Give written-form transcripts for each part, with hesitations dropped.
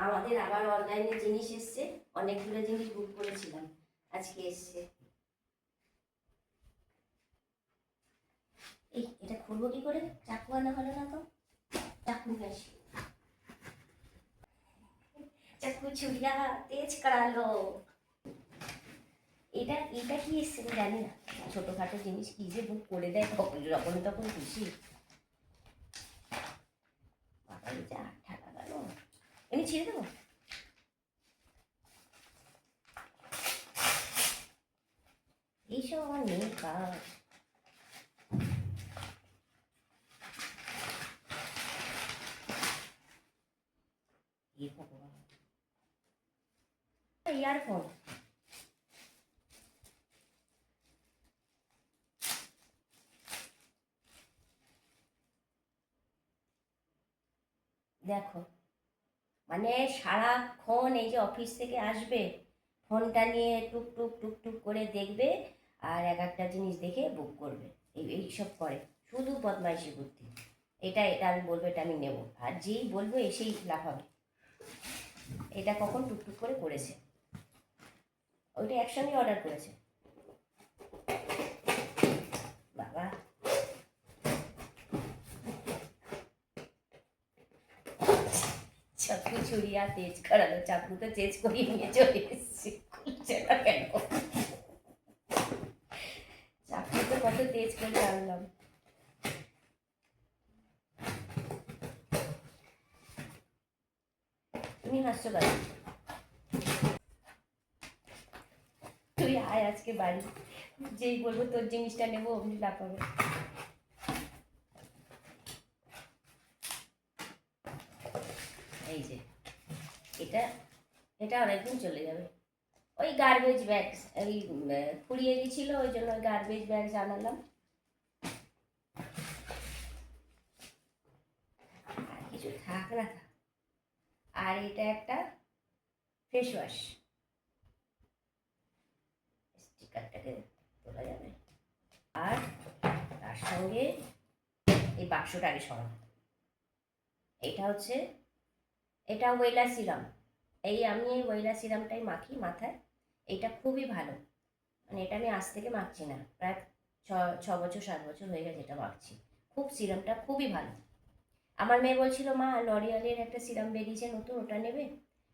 আমাদের আবার অনলাইনে জিনিস এসছে, অনেকগুলো জিনিস বুক করেছিলাম, আজকে এসছে। এই এটা খুলবো কি করে? চাকু আনা হলো না তো, চাকু নিয়ে আসি। চাকু ছুরিয়া তেজ করালো। এটা এটা কি এসছে জানি না, ছোটখাটো জিনিস কি যে বুক করে দেয় যখন তখন খুশি। বাবা যা ঠাকা গেল, এমনি ছেড়ে দেবো। এইসব আমার নেই কাজ। ইয়ারফোন দেখো, মানে সারাক্ষণ এই যে অফিস থেকে আসবে, ফোনটা নিয়ে টুক টুক টুক টুক করে দেখবে, আর এক একটা জিনিস দেখে বুক করবে। এইসব করে, শুধু বদমাইশি বুদ্ধি। এটা এটা আমি বলবো, এটা আমি নেবো, আর যেই বলবো এসেই লাফাবে। এটা কখন টুকটুক করে করেছে, ওইটা একসঙ্গে অর্ডার করেছে। বাবা চাকু ছুরিয়া তেজ করালো, চাকু তো তেজ করিয়ে নিয়ে চলে এসেছি, খুলছে না কেন? চাকু তো কত তেজ করে আনলাম। তুমি হাসছো কেন? তুই আয় আজকে বাড়ি, যেই বলবো তোর জিনিসটা নেবো অমনি লাফাবে। এই যে এটা, এটা অনেকদিন চলে যাবে। ওই গার্বেজ ব্যাগ, ওই ফুরিয়ে গেছিল, ওই জন্য ওই গার্বেজ ব্যাগ জানালাম। আর কিছু থাক না থাক। আর এটা একটা ফেস ওয়াশ, স্টিকারটাকে তোলা যাবে। আর তার সঙ্গে এই বাক্সটা আগে সরাবো। এটা হচ্ছে, এটা ওয়েলা সিরাম। আমি এই ওয়েলা সিরামটাই মাখি মাথায়। এটা খুবই ভালো, মানে এটা আমি আজ থেকে মাখছি না, প্রায় 6 বছর 7 বছর হয়ে গেছে এটা মাখছি। খুব সিরামটা খুবই ভালো। আমার মেয়ে বলছিল, মা লরিয়ালের একটা সিরাম বেরিয়েছে নতুন, ওটা নেবে?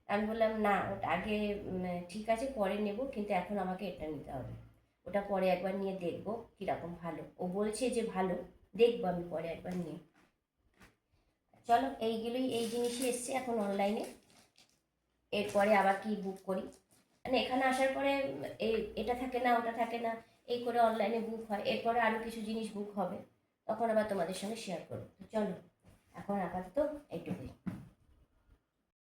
আমি বললাম না, ওটা আগে ঠিক আছে পরে নেব, কিন্তু এখন আমাকে এটা নিতে হবে। ওটা পরে একবার নিয়ে দেখবো কীরকম ভালো। ও বলছে যে ভালো, দেখবো আমি পরে একবার নিয়ে। চলো, এইগুলোই এই জিনিসই এসছে এখন অনলাইনে। এরপরে আবার কি বুক করি, মানে এখানে আসার পরে এটা থাকে না ওটা থাকে না, এই করে অনলাইনে বুক হয়। এরপরে আরও কিছু জিনিস বুক হবে, তখন আবার তোমাদের সঙ্গে শেয়ার করবো। তো চলো, এখন আপাতত এইটুকুই।